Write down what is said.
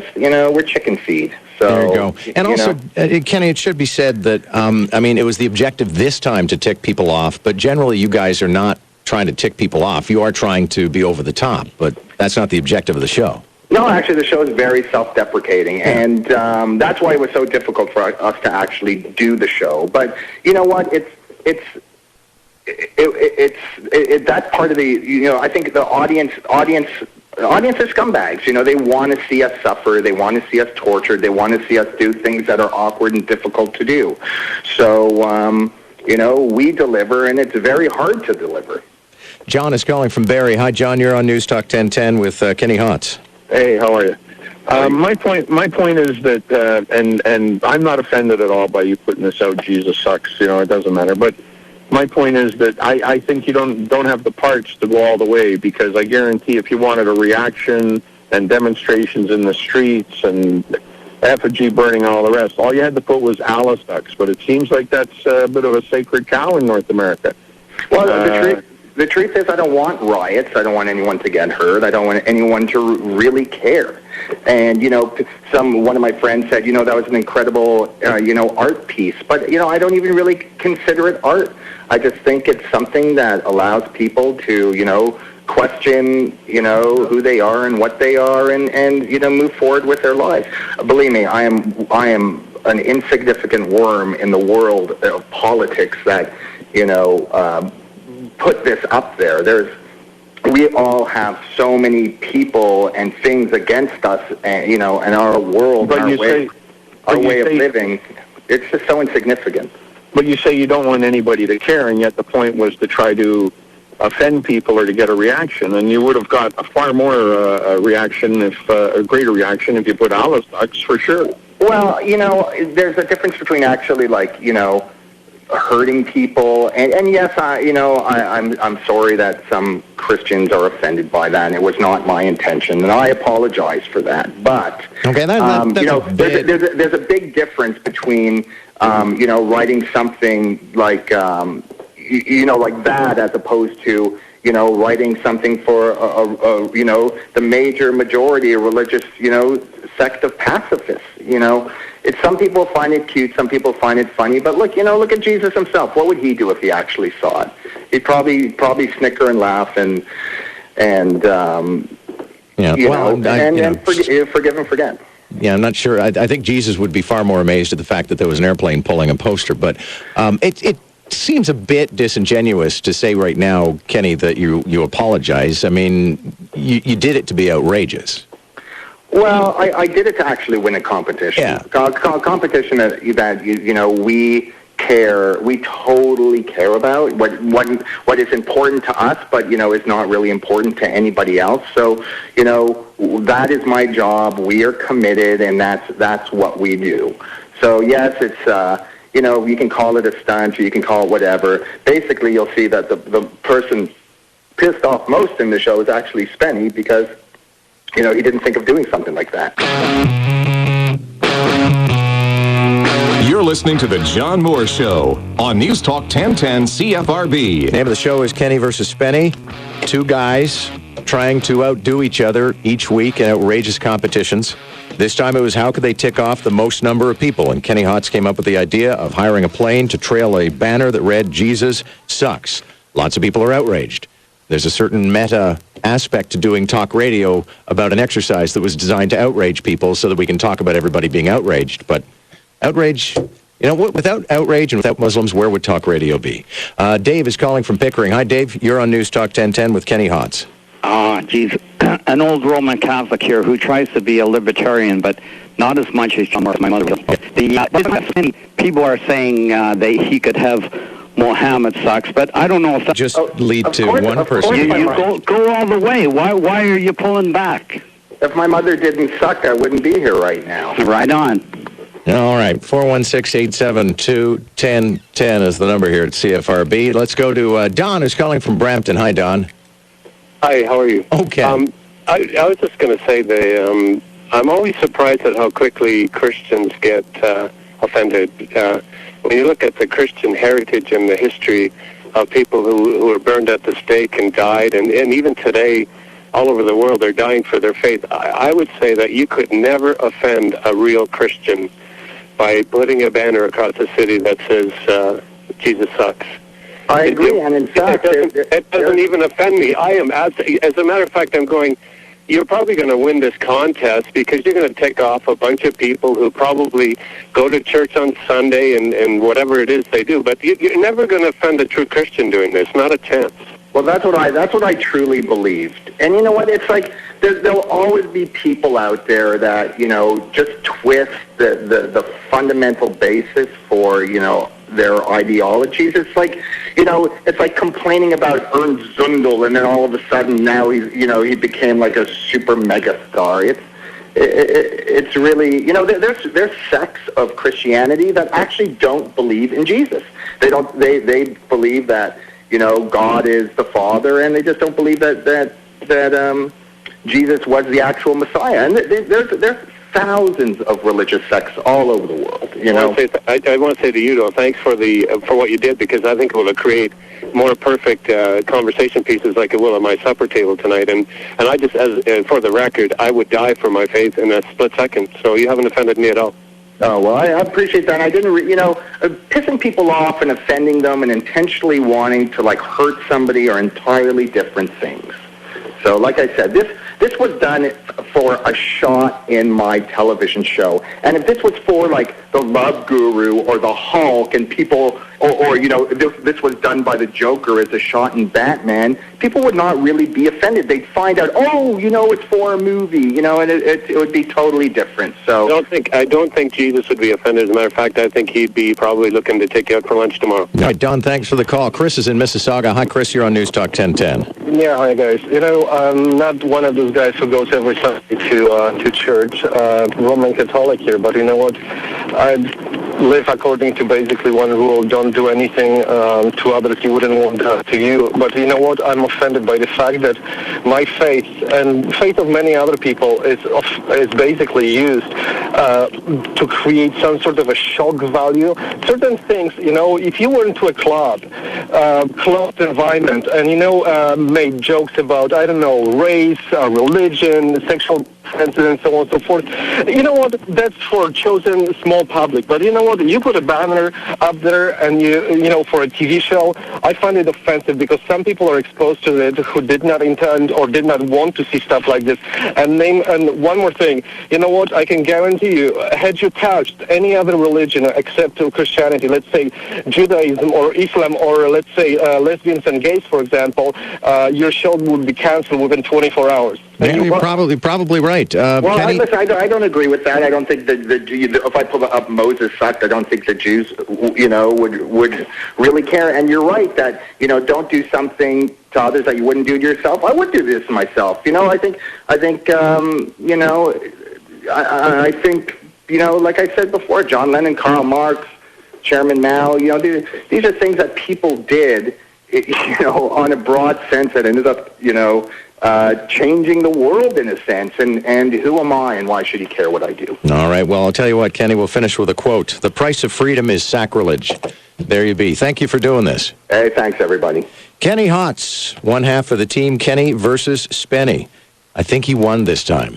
just, we're chicken feed. So, there you go. And also, Kenny, it should be said that, it was the objective this time to tick people off, but generally you guys are not trying to tick people off. You are trying to be over the top, but that's not the objective of the show. No, actually, the show is very self-deprecating, and that's why it was so difficult for us to actually do the show. But you know what? It's that's part of the. I think the audience are scumbags. They want to see us suffer. They want to see us tortured. They want to see us do things that are awkward and difficult to do. So, we deliver, and it's very hard to deliver. John is calling from Barrie. Hi, John. You're on News Talk 1010 with Kenny Hotz. Hey, how are you? My point is that, and I'm not offended at all by you putting this out. Jesus sucks. It doesn't matter. But my point is that I think you don't have the parts to go all the way, because I guarantee if you wanted a reaction and demonstrations in the streets and effigy burning and all the rest, all you had to put was Alice ducks. But it seems like that's a bit of a sacred cow in North America. Well, the truth is, I don't want riots. I don't want anyone to get hurt. I don't want anyone to really care. And, one of my friends said, that was an incredible, art piece. But, I don't even really consider it art. I just think it's something that allows people to, question, who they are and what they are and move forward with their lives. Believe me, I am an insignificant worm in the world of politics that, put this up there. We all have so many people and things against us, and our world, our way of living. It's just so insignificant. But you say you don't want anybody to care, and yet the point was to try to offend people or to get a reaction, and you would have got a far more reaction, a greater reaction, if you put Alice ducks, for sure. Well, there's a difference between actually, hurting people, and yes, I'm sorry that some Christians are offended by that, and it was not my intention, and I apologize for that. But okay, there's a big difference between writing something like like that, as opposed to writing something for the major majority of religious sect of pacifists. It's, some people find it cute, some people find it funny, but look at Jesus himself. What would he do if he actually saw it? He'd probably snicker and laugh and forgive and forget. Yeah, I'm not sure. I think Jesus would be far more amazed at the fact that there was an airplane pulling a poster, but it seems a bit disingenuous to say right now, Kenny, that you apologize. I mean, you did it to be outrageous. Well, I did it to actually win a competition. Yeah. Competition that we totally care about, what is important to us, but, is not really important to anybody else. So, that is my job. We are committed, and that's what we do. So, yes, it's, you can call it a stunt, or you can call it whatever. Basically, you'll see that the person pissed off most in the show is actually Spenny, because he didn't think of doing something like that. You're listening to The John Moore Show on News Talk 1010 CFRB. The name of the show is Kenny versus Spenny. Two guys trying to outdo each other each week in outrageous competitions. This time it was how could they tick off the most number of people, and Kenny Hotz came up with the idea of hiring a plane to trail a banner that read, "Jesus sucks." Lots of people are outraged. There's a certain meta aspect to doing talk radio about an exercise that was designed to outrage people so that we can talk about everybody being outraged. But outrage, without outrage and without Muslims, where would talk radio be? Dave is calling from Pickering. Hi, Dave. You're on News Talk 1010 with Kenny Hotz. Geez, an old Roman Catholic here who tries to be a libertarian, but not as much as my mother was. People are saying he could have Mohammed sucks, but I don't know if that just lead to one person. You go all the way. Why are you pulling back? If my mother didn't suck, I wouldn't be here right now. Right on. All right, 416-872-1010 is the number here at CFRB. Let's go to Don, who's calling from Brampton. Hi, Don. Hi, how are you? Okay. I was just going to say I'm always surprised at how quickly Christians get offended. When you look at the Christian heritage and the history of people who were burned at the stake and died, and even today, all over the world are dying for their faith. I would say that you could never offend a real Christian by putting a banner across the city that says Jesus sucks. I agree, and in fact, it doesn't even offend me. I am absolutely, as a matter of fact, I'm going, you're probably going to win this contest because you're going to take off a bunch of people who probably go to church on Sunday and whatever it is they do. But you're never going to offend a true Christian doing this. Not a chance. Well, that's what I truly believed. And you know what? It's like there'll always be people out there that, you know, just twist the fundamental basis for, you know, their ideologies. It's like, you know, it's like complaining about Ernst Zundel, and then all of a sudden now he became like a super mega star. It's really, you know, there's sects of Christianity that actually don't believe in Jesus. They believe that, you know, God is the Father, and they just don't believe that Jesus was the actual Messiah. And there's thousands of religious sects all over the world. You know, I want to say to you, though, thanks for what you did, because I think it will create more perfect conversation pieces like it will at my supper table tonight. And I just, for the record, I would die for my faith in a split second. So you haven't offended me at all. Oh, well, I appreciate that. I didn't, pissing people off and offending them and intentionally wanting to, like, hurt somebody are entirely different things. So, like I said, this was done for a shot in my television show. And if this was for, like, the Love Guru or the Hulk and people, or you know, this was done by the Joker as a shot in Batman, people would not really be offended. They'd find out, oh, you know, it's for a movie, you know, and it would be totally different. So I don't think Jesus would be offended. As a matter of fact, I think he'd be probably looking to take you out for lunch tomorrow. All right, Don, thanks for the call. Chris is in Mississauga. Hi, Chris. You're on News Talk 1010. Yeah, hi guys. You know, I'm not one of those guys who goes every Sunday to church, Roman Catholic here, but you know what? I live according to basically one rule: don't do anything to others you wouldn't want done to you. But you know what? I'm offended by the fact that my faith and faith of many other people is basically used to create some sort of a shock value. Certain things, you know, if you went to a closed environment, and you know, made jokes about, I don't know, race, religion, sexual preferences, and so on and so forth. You know what? That's for chosen small public. But you know what? You put a banner up there, and you know, for a TV show, I find it offensive because some people are exposed to it who did not intend or did not want to see stuff like this. And one more thing, you know what? I can guarantee you, had you touched any other religion except Christianity, let's say Judaism or Islam, or let's say lesbians and gays, for example, your show would be canceled within 24 hours. Yeah, you're probably right. Well, Kenny? I don't agree with that. I don't think that if I pull up Moses sucked, I don't think the Jews, you know, would really care. And you're right that, you know, don't do something to others that you wouldn't do to yourself. I would do this to myself. You know, I think, you know, I think, you know, like I said before, John Lennon, Karl Marx, Chairman Mao, you know, these are things that people did, you know, on a broad sense that ended up, you know, changing the world in a sense, and who am I and why should he care what I do? All right, well, I'll tell you what, Kenny, we'll finish with a quote. The price of freedom is sacrilege. There you be. Thank you for doing this. Hey, thanks, everybody. Kenny Hotz, one half of the team, Kenny versus Spenny. I think he won this time.